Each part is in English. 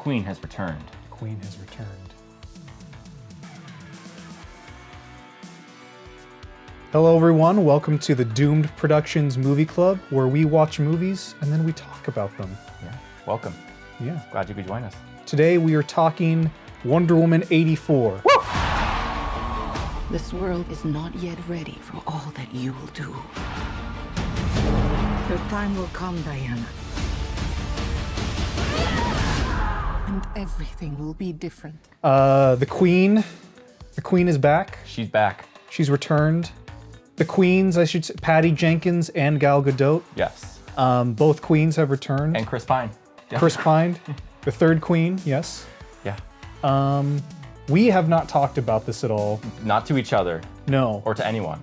Queen has returned. Queen has returned. Hello everyone, welcome to the Doomed Productions Movie Club, where we watch movies and then we talk about them. Yeah. Welcome. Yeah. Glad you could join us. Today we are talking Wonder Woman 84. Woo! This world is not yet ready for all that you will do. Your time will come, Diana. And everything will be different. The Queen is back. She's back. She's returned. The Queens, I should say, Patty Jenkins and Gal Gadot. Yes. Both Queens have returned. And Chris Pine. Yeah. Chris Pine, the third Queen, yes. Yeah. We have not talked about this at all. Not to each other No. or to anyone.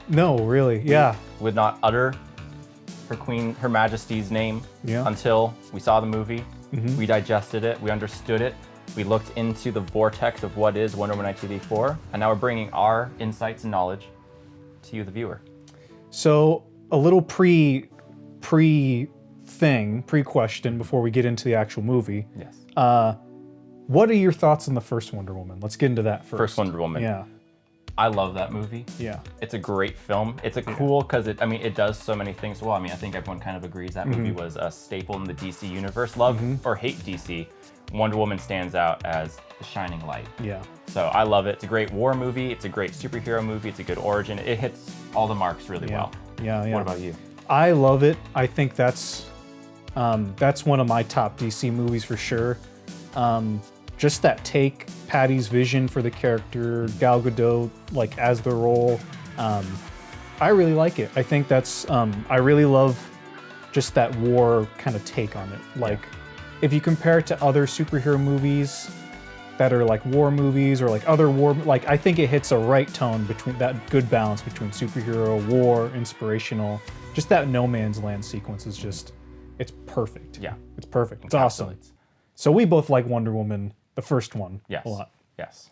No, really, yeah. Would not utter Her Majesty's name Yeah. until we saw the movie. We digested it. We understood it. We looked into the vortex of what is Wonder Woman 1984, and now we're bringing our insights and knowledge to you, the viewer. So a little pre-question before we get into the actual movie. Yes. What are your thoughts on the first Wonder Woman? Let's get into that first. First Wonder Woman. Yeah, I love that movie. yeah, It's a great film. It's a cool because it does so many things well. I mean, I think everyone kind of agrees that movie was a staple in the DC universe. Love or hate DC, Wonder Woman stands out as the shining light. yeah. So I love it. It's a great war movie. It's a great superhero movie. It's a good origin. It hits all the marks really well. Yeah, yeah. What about you? I love it. I think that's one of my top DC movies for sure. Just that take, Patty's vision for the character, Gal Gadot like as the role. I really like it. I think that's I really love just that war kind of take on it. Like if you compare it to other superhero movies that are like war movies or like other war, like I think it hits a right tone between that good balance between superhero, war, inspirational. Just that no man's land sequence is just, it's perfect. Yeah. It's perfect. It's awesome. Encapsulates. So we both like Wonder Woman, the first one, Yes. a lot. Yes.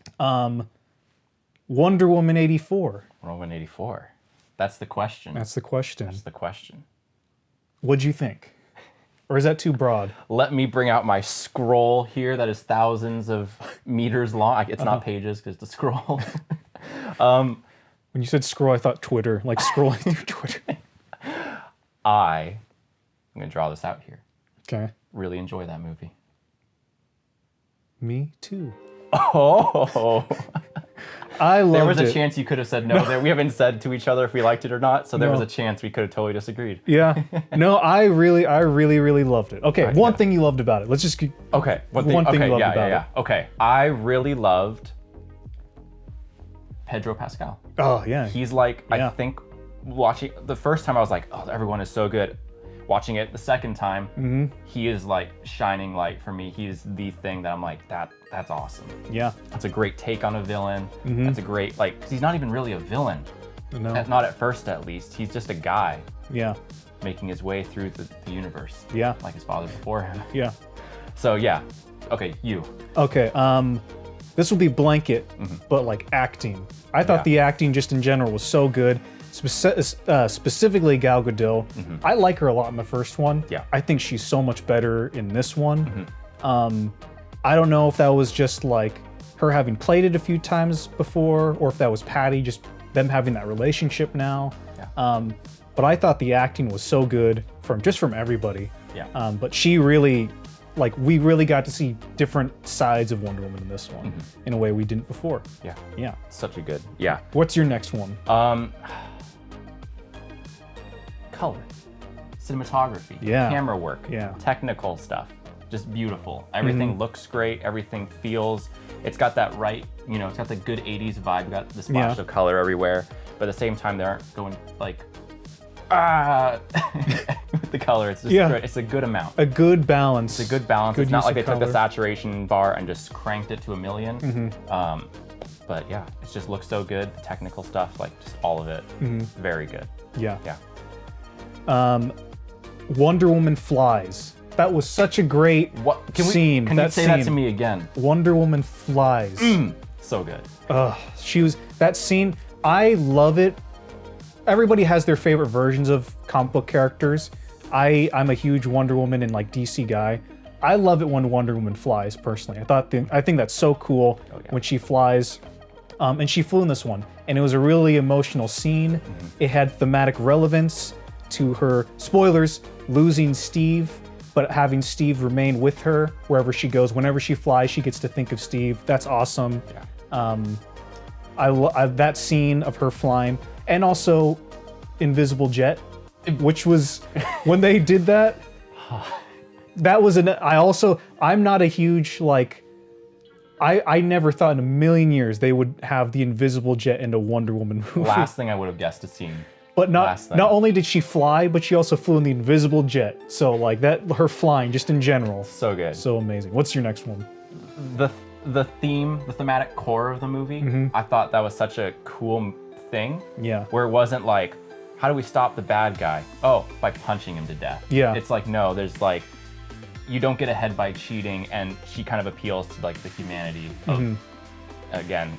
Wonder Woman 84. Wonder Woman 84. That's the question. That's the question. That's the question. What'd you think? Or is that too broad? Let me bring out my scroll here that is thousands of meters long. It's not pages because it's a scroll. When you said scroll, I thought Twitter, like scrolling through Twitter. I'm going to draw this out here. Okay. Really enjoy that movie. Me too. Oh, I loved it. there was a chance you could have said no. There, we haven't said to each other if we liked it or not, so there was No. a chance we could have totally disagreed. Yeah. No, I really loved it. Okay, Right, one yeah. thing you loved about it. Let's just keep, Okay, One thing okay, you loved yeah, about yeah. Okay, I really loved Pedro Pascal. oh yeah. He's like, Yeah. I think watching the first time I was like, oh, everyone is so good. Watching it the second time, he is like shining light for me. He's the thing that I'm like, that's awesome. Yeah. That's a great take on a villain. That's a great, like, 'cause he's not even really a villain. No. Not at first, at least. He's just a guy Yeah. making his way through the universe. Yeah. Like his father before him. Yeah. So yeah. Okay, you. Okay, this will be blanket, but like acting. I thought Yeah. the acting just in general was so good. Specifically Gal Gadot. I like her a lot in the first one. Yeah. I think she's so much better in this one. I don't know if that was just like her having played it a few times before, or if that was Patty, just them having that relationship now. Yeah. But I thought the acting was so good from everybody. Yeah. But she really, like, we really got to see different sides of Wonder Woman in this one in a way we didn't before. Yeah. Yeah. Such a good. Yeah. What's your next one? Color, cinematography, Yeah. camera work, Yeah. technical stuff, just beautiful. Everything looks great. Everything feels. It's got that right, it's got the good 80s vibe. Got the splash Yeah. of color everywhere, but at the same time they aren't going like with the color. It's just Yeah. good. It's a good amount. A good balance. It's a good balance. Good It's not use like of they took the color. saturation bar and just cranked it to a million. But yeah, it just looks so good. The technical stuff, like just all of it, very good. Yeah. Yeah. Wonder Woman flies. That was such a great scene. Can you say that to me again? Wonder Woman flies. So good. That scene. I love it. Everybody has their favorite versions of comic book characters. I'm a huge Wonder Woman and like DC guy. I love it when Wonder Woman flies. Personally, I think that's so cool when she flies, and she flew in this one, and it was a really emotional scene. It had thematic relevance to her. Spoilers: losing Steve, but having Steve remain with her wherever she goes. Whenever she flies, she gets to think of Steve. That's awesome. That scene of her flying, and also Invisible Jet, which was when they did that. That was I'm not a huge I never thought in a million years they would have the Invisible Jet in a Wonder Woman movie. Last thing I would have guessed to see. But not only did she fly, but she also flew in the Invisible Jet. So her flying just in general. So good. So amazing. What's your next one? The thematic core of the movie, I thought that was such a cool thing. Yeah. Where it wasn't like, how do we stop the bad guy? Oh, by punching him to death. Yeah. It's like, no, there's like, you don't get ahead by cheating, and she kind of appeals to like the humanity of, again,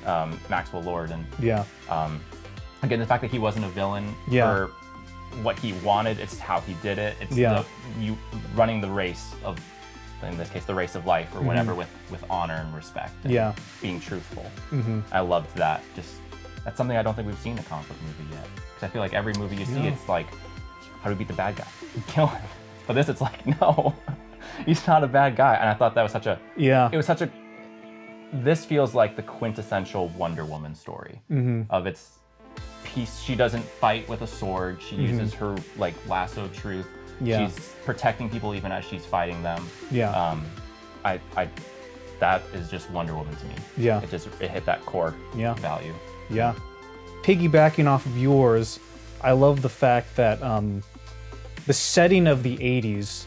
Maxwell Lord, and again, the fact that he wasn't a villain for what he wanted, it's how he did it. It's you running the race of, in this case, the race of life or whatever, with honor and respect, and being truthful. I loved that. That's something I don't think we've seen in a comic book movie yet. Because I feel like every movie you see, it's like, how do we beat the bad guy? We kill him. But this, it's like, no, he's not a bad guy. And I thought that was such a, it was such a, this feels like the quintessential Wonder Woman story of its piece. She doesn't fight with a sword. She uses her like lasso of truth. She's protecting people even as she's fighting them. That is just Wonder Woman to me. It hit that core value. Piggybacking off of yours, I love the fact that the setting of the 80s.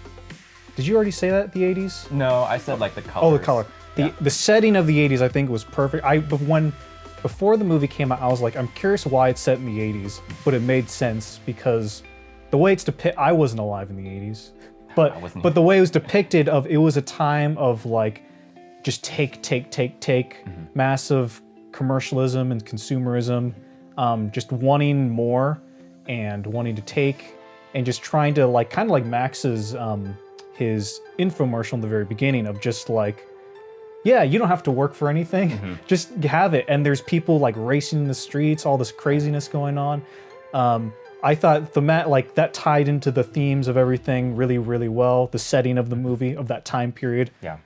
Did you already say that, the 80s? No, I said like the color. Oh, the color. The setting of the 80s, I think, was perfect. Before the movie came out, I was like, I'm curious why it's set in the 80s, but it made sense because the way it's depicted, I wasn't alive in the 80s, but the way it was depicted, it was a time of like, just take, massive commercialism and consumerism, just wanting more and wanting to take, and just trying to like, kind of like Max's, his infomercial in the very beginning of just like, yeah, you don't have to work for anything, just have it. And there's people like racing in the streets, all this craziness going on. I thought that tied into the themes of everything really, really well. The setting of the movie of that time period. Yeah.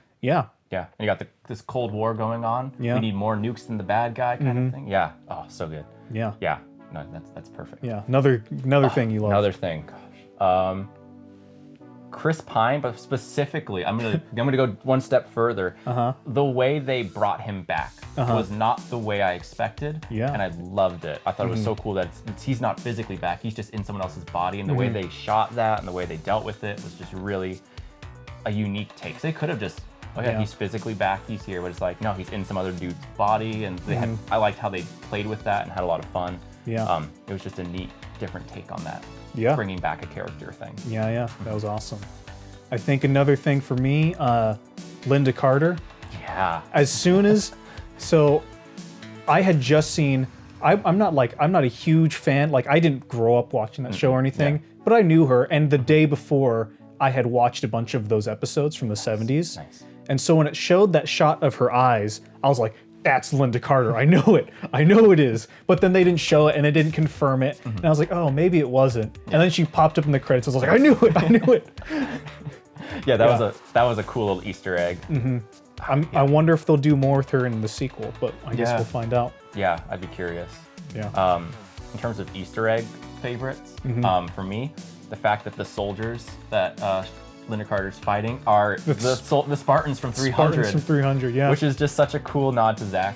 And you got this Cold War going on. We need more nukes than the bad guy kind of thing. Yeah. Oh, so good. Yeah. No, that's perfect. Yeah. Another thing you love. Another thing. Gosh. Chris Pine, but specifically, I'm gonna go one step further. The way they brought him back was not the way I expected, and I loved it. I thought it was so cool that he's not physically back; he's just in someone else's body, and the way they shot that and the way they dealt with it was just really a unique take. So they could have just, he's physically back, he's here, but it's like, no, he's in some other dude's body, and they had. I liked how they played with that and had a lot of fun. It was just a neat, different take on that. Bringing back a character thing. That was awesome. I think another thing for me, Linda Carter. As soon as, so I had just seen, I'm not a huge fan, like I didn't grow up watching that show or anything, but I knew her, and the day before I had watched a bunch of those episodes from the 70s. And so when it showed that shot of her eyes, I was like, that's Linda Carter. I know it. I know it is. But then they didn't show it and it didn't confirm it. And I was like, oh, maybe it wasn't. And then she popped up in the credits. I was like, I knew it. I knew it. That was a cool little Easter egg. I wonder if they'll do more with her in the sequel, but I guess we'll find out. Yeah, I'd be curious. In terms of Easter egg favorites, for me, the fact that the soldiers that Linda Carter's fighting are the Spartans from 300. Spartans from 300, which is just such a cool nod to Zach.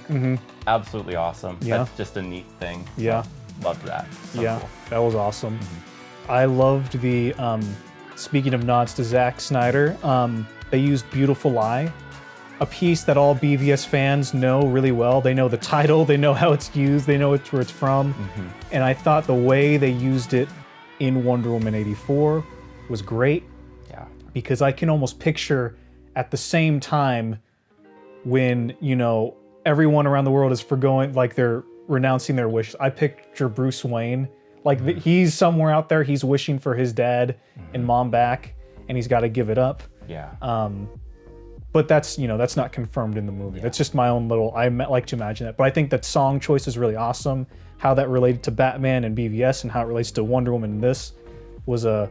Absolutely awesome. That's just a neat thing. Loved that. So cool. That was awesome. I loved the, speaking of nods to Zack Snyder, they used Beautiful Lie, a piece that all BVS fans know really well. They know the title, they know how it's used, they know where it's from. And I thought the way they used it in Wonder Woman 84 was great. Because I can almost picture at the same time when, everyone around the world is forgoing, like they're renouncing their wishes. I picture Bruce Wayne, like he's somewhere out there, he's wishing for his dad and mom back, and he's got to give it up. but that's that's not confirmed in the movie. That's just my own little. Like to imagine that, but I think that song choice is really awesome. How that related to Batman and BVS, and how it relates to Wonder Woman. In this was a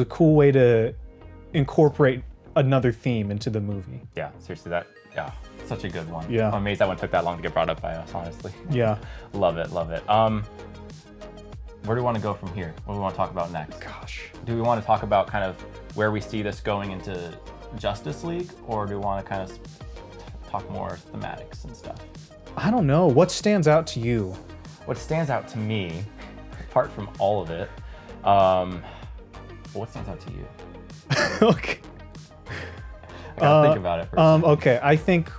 cool way to incorporate another theme into the movie. Yeah, seriously, such a good one. Yeah. I'm amazed that one took that long to get brought up by us, honestly. Yeah. Love it. Where do we want to go from here? What do we want to talk about next? Gosh. Do we want to talk about kind of where we see this going into Justice League, or do we want to kind of talk more thematics and stuff? I don't know. What stands out to you? What stands out to me, apart from all of it, what stands out to you? Okay. I gotta think about it for a second. Okay, I think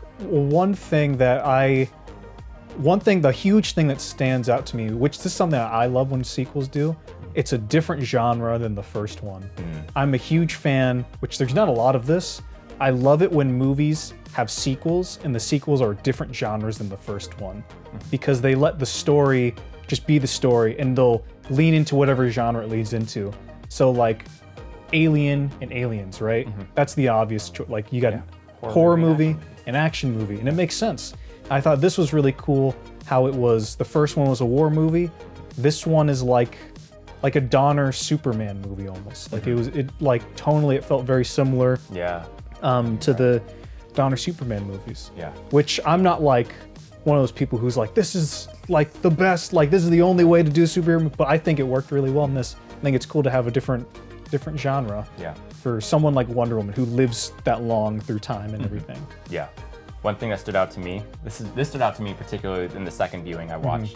the huge thing that stands out to me, which is something that I love when sequels do, it's a different genre than the first one. I'm a huge fan, which there's not a lot of this. I love it when movies have sequels and the sequels are different genres than the first one, because they let the story just be the story and they'll lean into whatever genre it leads into. So like Alien and Aliens, right? That's the obvious choice. Like you got horror movie and action movie, and it makes sense. I thought this was really cool how it was. The first one was a war movie. This one is like a Donner Superman movie almost. Like like tonally it felt very similar Yeah. to the Donner Superman movies. Yeah. Which I'm not like one of those people who's like, this is like the best, like this is the only way to do superhero, but I think it worked really well in this. I think it's cool to have a different genre. Yeah. For someone like Wonder Woman who lives that long through time and everything. Yeah. One thing that stood out to me, this stood out to me particularly in the second viewing I watched,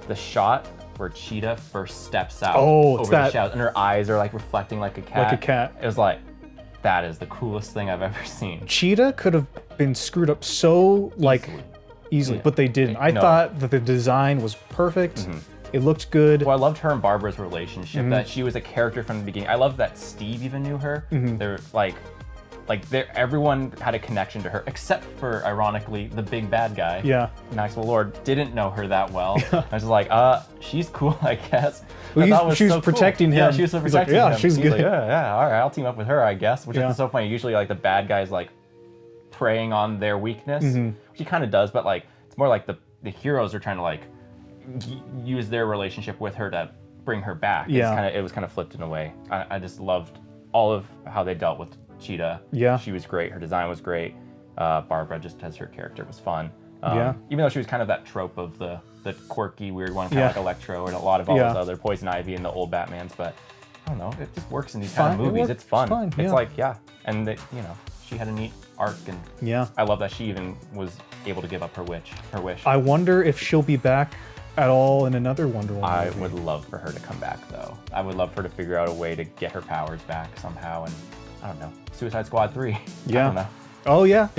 the shot where Cheetah first steps out over the shadows and her eyes are like reflecting like a cat. Like a cat. It was like, that is the coolest thing I've ever seen. Cheetah could have been screwed up so easily, but they didn't. I thought that the design was perfect. It looked good. Well, I loved her and Barbara's relationship, that she was a character from the beginning. I loved that Steve even knew her. They're everyone had a connection to her, except for, ironically, the big bad guy. Yeah. Maxwell Lord didn't know her that well. I was just like, she's cool, I guess. Well, she was protecting him. Yeah, she was He's protecting like, him. she's good. Like, yeah, all right, I'll team up with her, I guess. Which is so funny. Usually, like, the bad guy's, like, preying on their weakness. Which he kind of does, but, like, it's more like the heroes are trying to, like, use their relationship with her to bring her back. Yeah. It was kind of flipped in a way. I just loved all of how they dealt with Cheetah. Yeah. She was great. Her design was great. Barbara, just as her character, was fun. Yeah. Even though she was kind of that trope of the quirky, weird one, kind of like Electro and a lot of all those other Poison Ivy and the old Batmans, but I don't know. It just works in these kind of movies. It's fun. It's like, and she had a neat arc, and I love that she even was able to give up her wish. I wonder if she'll be back at all in another Wonder Woman I movie. would love for her to come back, though. I would love for her to figure out a way to get her powers back somehow, and I don't know, Suicide Squad 3. Yeah. I don't know. Oh yeah.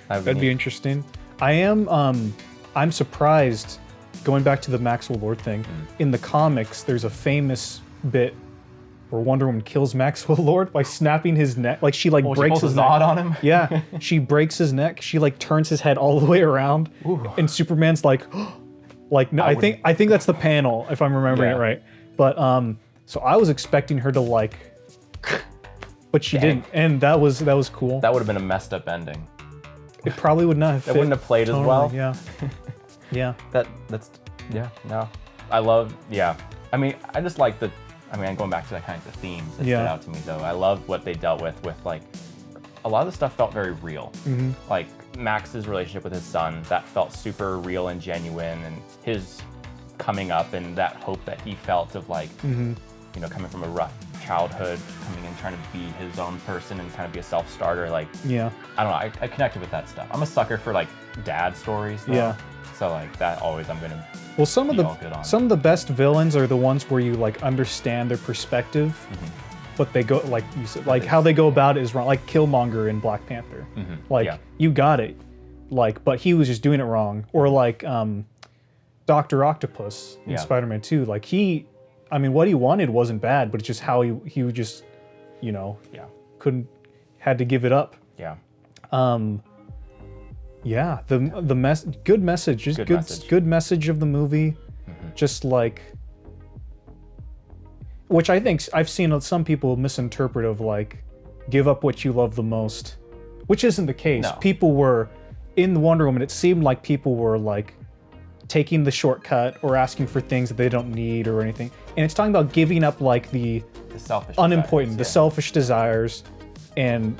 That'd be interesting. I'm surprised, going back to the Maxwell Lord thing, in the comics there's a famous bit where Wonder Woman kills Maxwell Lord by snapping his neck. Like she breaks his neck. Zod on him? Yeah. She breaks his neck. She turns his head all the way around. Ooh. And Superman's like no, I think that's the panel, if I'm remembering it right. But so I was expecting her to but she didn't, and that was cool. That would have been a messed up ending. It probably would not have fit. It wouldn't have played as well. Yeah. Yeah. No. I love, I mean, I just like going back to that kind of the themes that stood out to me, though. I love what they dealt with like, a lot of the stuff felt very real. Like Max's relationship with his son, that felt super real and genuine, and his coming up and that hope that he felt of coming from a rough childhood, coming and trying to be his own person and kind of be a self-starter. I don't know, I connected with that stuff. I'm a sucker for dad stories, though. Yeah. So that always I'm gonna some of the best villains are the ones where you understand their perspective, but they go you said, how they go about it is wrong. Like Killmonger in Black Panther. You got it, but he was just doing it wrong. Or Dr. Octopus in Spider-Man 2. What he wanted wasn't bad, but it's just how he would just, had to give it up. Yeah. Good message. Just good message of the movie. Just which I think I've seen some people misinterpret of give up what you love the most, which isn't the case. No. People were in Wonder Woman. It seemed like people were like taking the shortcut or asking for things that they don't need or anything. And it's talking about giving up like the selfish unimportant, the desires, selfish desires, and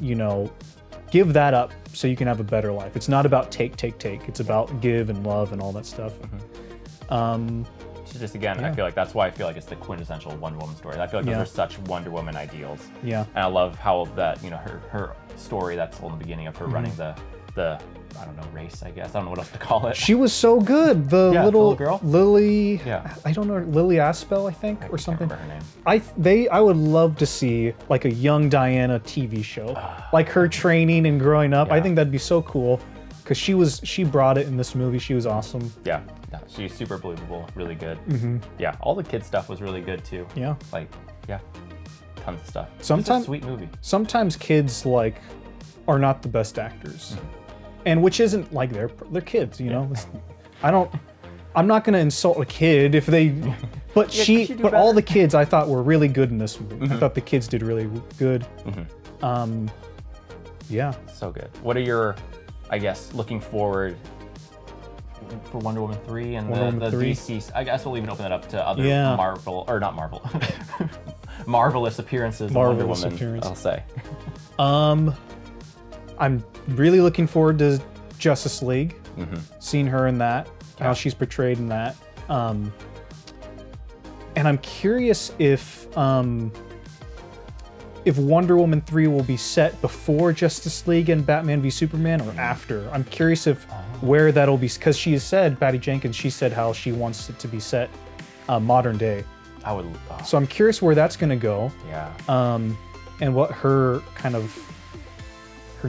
give that up so you can have a better life. It's not about take. It's about give and love and all that stuff. Just again, I feel like that's why I feel like it's the quintessential Wonder Woman story. I feel like those are such Wonder Woman ideals. Yeah. And I love how that, her story that's told in the beginning of her running the I don't know, race, I guess. I don't know what else to call it. She was so good. The little girl? Lily. Yeah. I don't know, Lily Aspel, I think, or something. I can't remember her name. I would love to see like a young Diana TV show, like her training and growing up. I Yeah. think that'd be so cool, because she brought it in this movie. She was awesome. Yeah. No, she's super believable, really good. Yeah, all the kid stuff was really good too. Yeah. Like, yeah, tons of stuff. Sometimes- It's a sweet movie. Sometimes kids like are not the best actors, and which isn't like they're kids. I'm not gonna insult a kid if they, but she do but all better. the kids I thought were really good in this movie. I thought the kids did really good. Yeah. So good. What are your, I guess, looking forward for Wonder Woman 3 and Wonder the Woman 3? DC? I guess we'll even open it up to other Yeah. Marvel, or not Marvel, marvelous appearances of Wonder Marvelous Woman, appearance. I'll say. I'm really looking forward to Justice League, seeing her in that, how she's portrayed in that. And I'm curious if Wonder Woman 3 will be set before Justice League and Batman v Superman or after. I'm curious if where that'll be, because she has said, Patty Jenkins, she said how she wants it to be set modern day. I would, So I'm curious where that's going to go. yeah, And what her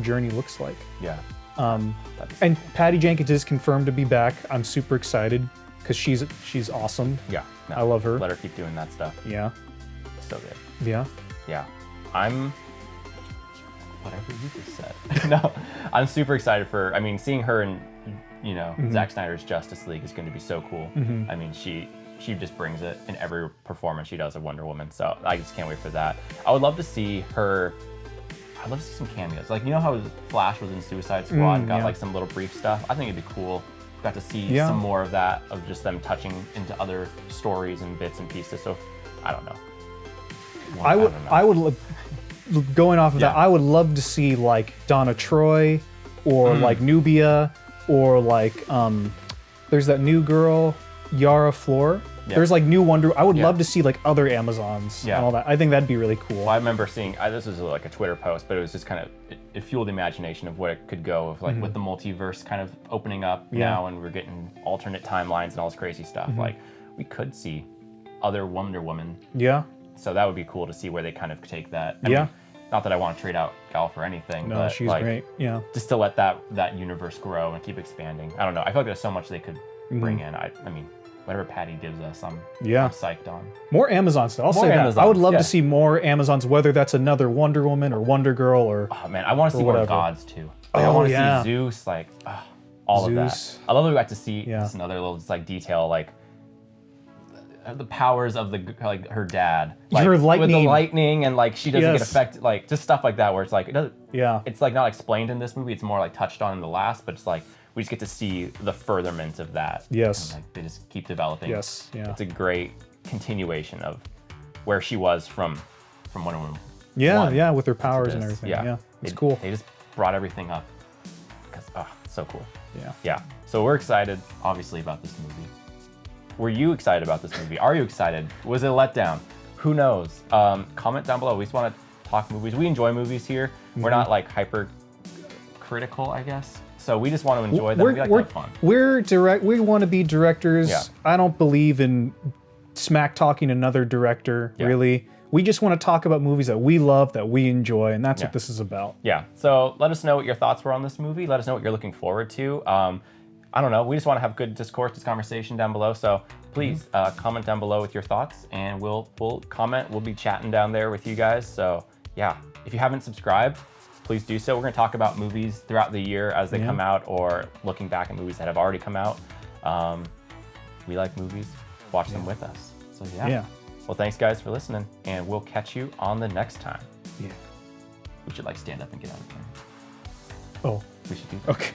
journey looks like. yeah. And Patty Jenkins is confirmed to be back. I'm super excited because she's awesome. Yeah, no, I love her. Let her keep doing that stuff. Yeah, So good. yeah. Yeah, whatever you just said. No, I'm super excited for. I mean, seeing her in, Zack Snyder's Justice League is going to be so cool. I mean, she just brings it in every performance she does of Wonder Woman. So I just can't wait for that. I would love to see her. I'd love to see some cameos. Like, how Flash was in Suicide Squad and got yeah. like some little brief stuff. I think it'd be cool. Got to see Yeah. some more of that, of just them touching into other stories and bits and pieces. So I don't know. Well, I would going off of that, Yeah. I would love to see like Donna Troy or like Nubia or like there's that new girl, Yara Flor. Yeah. There's like new Wonder. I would Yeah. love to see like other Amazons Yeah. and all that. I think that'd be really cool. Well, I remember seeing, this was like a Twitter post, but it was just kind of, it fueled the imagination of what it could go of like with the multiverse kind of opening up now, and we're getting alternate timelines and all this crazy stuff. Like, we could see other Wonder Woman. Yeah. So that would be cool to see where they kind of take that. I Yeah. mean, not that I want to trade out Gal for anything, No, but she's like, great. Yeah. just to let that universe grow and keep expanding. I don't know. I feel like there's so much they could bring in. I mean, whatever Patty gives us, I'm psyched on. More Amazon stuff. I'll More say that. I would Amazons, love yeah. to see more Amazons, whether that's another Wonder Woman or Wonder Girl or Oh man, I want to see more whatever. gods too. Like, I Oh, want to yeah. see Zeus, like all of that. Zeus. I love that we got to see Yeah. just another little just like detail, like the powers of like her dad, like, Her with the lightning. lightning, and like she doesn't get Yes. affected, like just stuff like that, where it's like it doesn't. yeah. It's like not explained in this movie. It's more like touched on in the last, but it's like we just get to see the furtherment of that. Yes. And, like, they just keep developing. Yes, yeah. It's a great continuation of where she was from Wonder Woman. Yeah, 1 yeah, with her to powers and this. everything. Yeah, it's They- cool. They just brought everything up. So cool. Yeah. Yeah. So we're excited, obviously, about this movie. Were you excited about this movie? Are you excited? Was it a letdown? Who knows? Comment down below. We just want to talk movies. We enjoy movies here. We're not like hyper critical, I guess. So we just want to enjoy them. We like to have fun. We want to be directors. Yeah. I don't believe in smack talking another director, Yeah. really. We just want to talk about movies that we love, that we enjoy, and that's Yeah. what this is about. Yeah. So let us know what your thoughts were on this movie. Let us know what you're looking forward to. I don't know. We just want to have good discourse, this conversation down below. So please comment down below with your thoughts, and we'll comment. We'll be chatting down there with you guys. So yeah, if you haven't subscribed, please do so. We're going to talk about movies throughout the year as they come out, or looking back at movies that have already come out. We like movies. Watch them with us. So Yeah. Well, thanks guys for listening, and we'll catch you on the next time. Yeah. We should like stand up and get out of here. Oh, We should do that. okay.